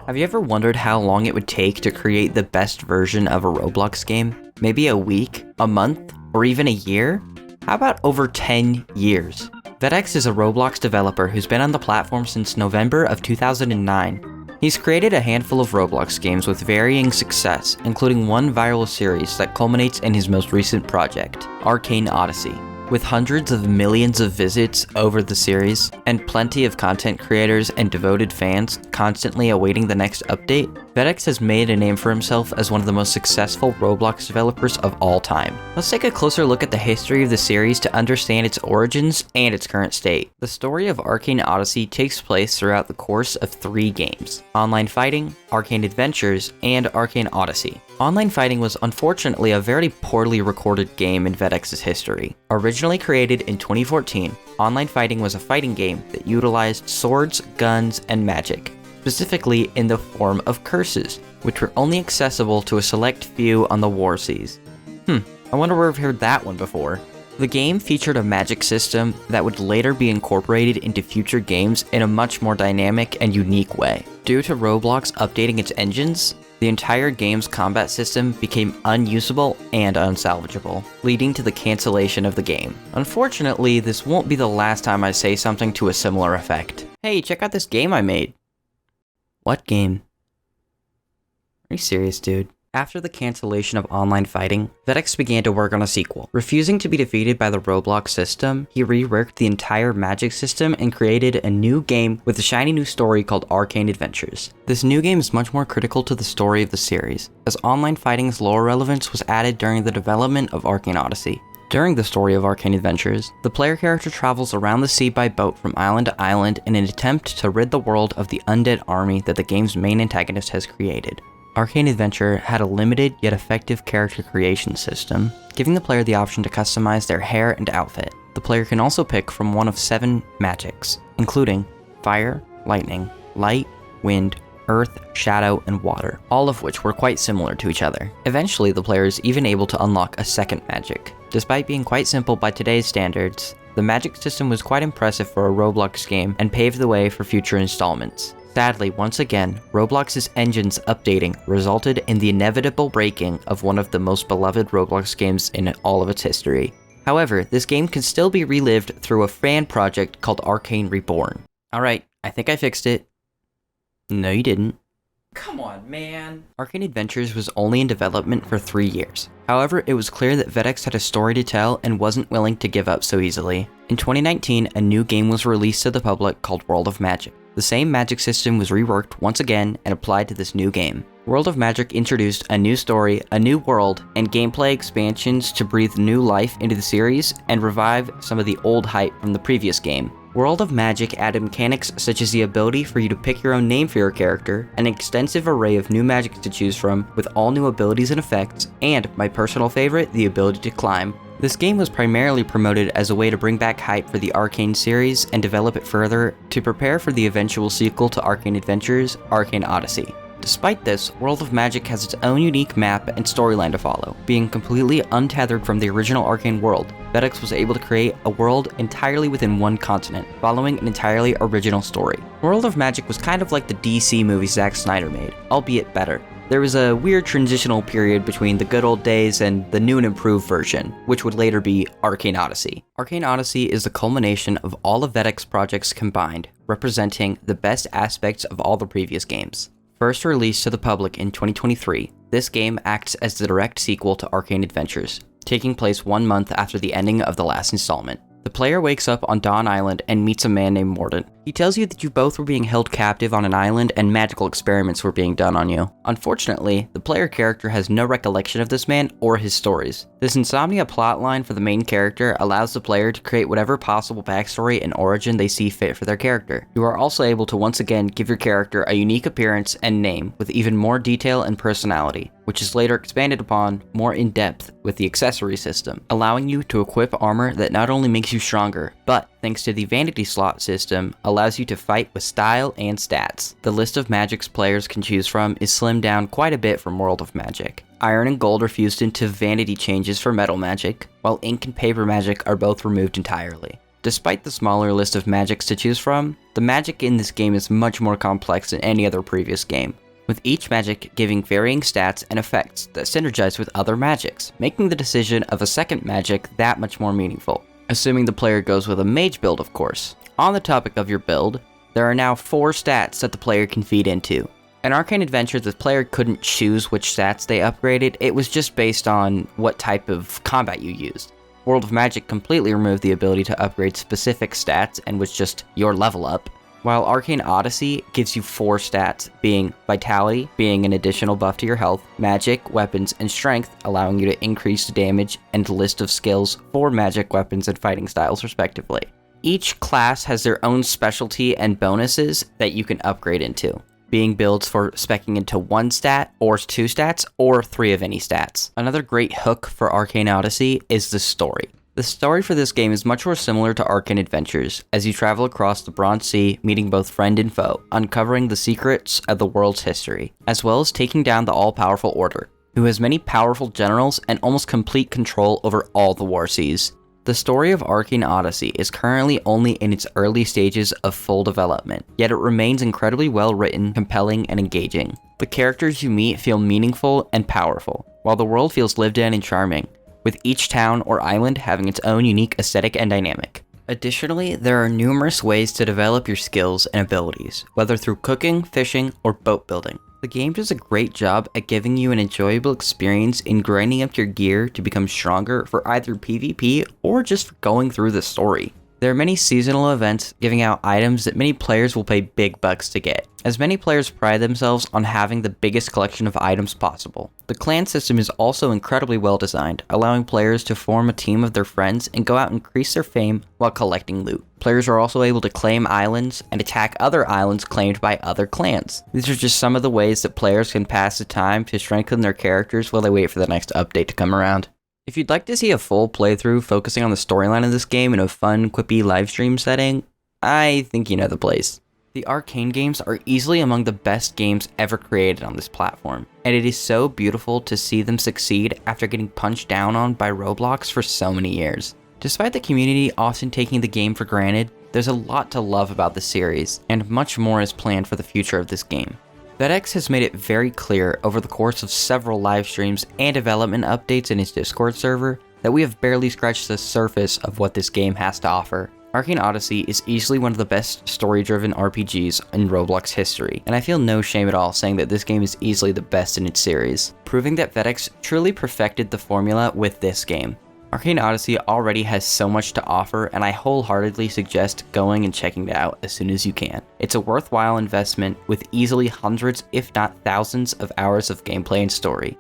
Have you ever wondered how long it would take to create the best version of a Roblox game? Maybe a week, a month, or even a year? How about over 10 years? Vedex is a Roblox developer who's been on the platform since November of 2009. He's created a handful of Roblox games with varying success, including one viral series that culminates in his most recent project, Arcane Odyssey. With hundreds of millions of visits over the series, and plenty of content creators and devoted fans constantly awaiting the next update, Vedex has made a name for himself as one of the most successful Roblox developers of all time. Let's take a closer look at the history of the series to understand its origins and its current state. The story of Arcane Odyssey takes place throughout the course of 3 games: Online Fighting, Arcane Adventures, and Arcane Odyssey. Online Fighting was unfortunately a very poorly recorded game in Vedex's history. Originally created in 2014, Online Fighting was a fighting game that utilized swords, guns, and magic, specifically in the form of curses, which were only accessible to a select few on the war seas. I wonder where I've heard that one before. The game featured a magic system that would later be incorporated into future games in a much more dynamic and unique way. Due to Roblox updating its engines, the entire game's combat system became unusable and unsalvageable, leading to the cancellation of the game. Unfortunately, this won't be the last time I say something to a similar effect. Hey, check out this game I made. What game? Are you serious, dude? After the cancellation of Online Fighting, Vedex began to work on a sequel. Refusing to be defeated by the Roblox system, he reworked the entire magic system and created a new game with a shiny new story called Arcane Adventures. This new game is much more critical to the story of the series, as Online Fighting's lore relevance was added during the development of Arcane Odyssey. During the story of Arcane Adventures, the player character travels around the sea by boat from island to island in an attempt to rid the world of the undead army that the game's main antagonist has created. Arcane Adventure had a limited yet effective character creation system, giving the player the option to customize their hair and outfit. The player can also pick from one of 7 magics, including fire, lightning, light, wind, earth, shadow, and water, all of which were quite similar to each other. Eventually, the player is even able to unlock a second magic. Despite being quite simple by today's standards, the magic system was quite impressive for a Roblox game and paved the way for future installments. Sadly, once again, Roblox's engines updating resulted in the inevitable breaking of one of the most beloved Roblox games in all of its history. However, this game can still be relived through a fan project called Arcane Reborn. Alright, I think I fixed it. No, you didn't. Come on, man. Arcane Adventures was only in development for 3 years. However, it was clear that Vedex had a story to tell and wasn't willing to give up so easily. In 2019, a new game was released to the public called World of Magic. The same magic system was reworked once again and applied to this new game. World of Magic introduced a new story, a new world, and gameplay expansions to breathe new life into the series and revive some of the old hype from the previous game. World of Magic added mechanics such as the ability for you to pick your own name for your character, an extensive array of new magics to choose from with all new abilities and effects, and, my personal favorite, the ability to climb. This game was primarily promoted as a way to bring back hype for the Arcane series and develop it further to prepare for the eventual sequel to Arcane Adventures, Arcane Odyssey. Despite this, World of Magic has its own unique map and storyline to follow. Being completely untethered from the original Arcane world, Vedex was able to create a world entirely within one continent, following an entirely original story. World of Magic was kind of like the DC movie Zack Snyder made, albeit better. There was a weird transitional period between the good old days and the new and improved version, which would later be Arcane Odyssey. Arcane Odyssey is the culmination of all of Vedex projects combined, representing the best aspects of all the previous games. First released to the public in 2023, this game acts as the direct sequel to Arcane Adventures, taking place 1 month after the ending of the last installment. The player wakes up on Dawn Island and meets a man named Mordant. He tells you that you both were being held captive on an island and magical experiments were being done on you. Unfortunately, the player character has no recollection of this man or his stories. This insomnia plotline for the main character allows the player to create whatever possible backstory and origin they see fit for their character. You are also able to once again give your character a unique appearance and name with even more detail and personality, which is later expanded upon more in depth with the accessory system, allowing you to equip armor that not only makes you stronger, but thanks to the vanity slot system, allows you to fight with style and stats. The list of magics players can choose from is slimmed down quite a bit from World of Magic. Iron and gold are fused into vanity changes for metal magic, while ink and paper magic are both removed entirely. Despite the smaller list of magics to choose from, the magic in this game is much more complex than any other previous game, with each magic giving varying stats and effects that synergize with other magics, making the decision of a second magic that much more meaningful. Assuming the player goes with a mage build, of course. On the topic of your build, there are now 4 stats that the player can feed into. In Arcane Adventures, the player couldn't choose which stats they upgraded, it was just based on what type of combat you used. World of Magic completely removed the ability to upgrade specific stats and was just your level up, while Arcane Odyssey gives you 4 stats, being Vitality, being an additional buff to your health, Magic, Weapons, and Strength, allowing you to increase damage, and list of skills for magic, weapons, and fighting styles respectively. Each class has their own specialty and bonuses that you can upgrade into, being builds for speccing into 1 stat, or 2 stats, or 3 of any stats. Another great hook for Arcane Odyssey is the story. The story for this game is much more similar to Arcane Adventures, as you travel across the Bronze Sea, meeting both friend and foe, uncovering the secrets of the world's history, as well as taking down the all-powerful Order, who has many powerful generals and almost complete control over all the war seas. The story of Arcane Odyssey is currently only in its early stages of full development, yet it remains incredibly well written, compelling, and engaging. The characters you meet feel meaningful and powerful, while the world feels lived in and charming, with each town or island having its own unique aesthetic and dynamic. Additionally, there are numerous ways to develop your skills and abilities, whether through cooking, fishing, or boat building. The game does a great job at giving you an enjoyable experience in grinding up your gear to become stronger for either PvP or just for going through the story. There are many seasonal events giving out items that many players will pay big bucks to get, as many players pride themselves on having the biggest collection of items possible. The clan system is also incredibly well designed, allowing players to form a team of their friends and go out and increase their fame while collecting loot. Players are also able to claim islands and attack other islands claimed by other clans. These are just some of the ways that players can pass the time to strengthen their characters while they wait for the next update to come around. If you'd like to see a full playthrough focusing on the storyline of this game in a fun, quippy livestream setting, I think you know the place. The Arcane games are easily among the best games ever created on this platform, and it is so beautiful to see them succeed after getting punched down on by Roblox for so many years. Despite the community often taking the game for granted, there's a lot to love about the series, and much more is planned for the future of this game. FedEx has made it very clear over the course of several live streams and development updates in his Discord server that we have barely scratched the surface of what this game has to offer. Arcane Odyssey is easily one of the best story-driven RPGs in Roblox history, and I feel no shame at all saying that this game is easily the best in its series, proving that FedEx truly perfected the formula with this game. Arcane Odyssey already has so much to offer, and I wholeheartedly suggest going and checking it out as soon as you can. It's a worthwhile investment with easily hundreds, if not thousands, of hours of gameplay and story.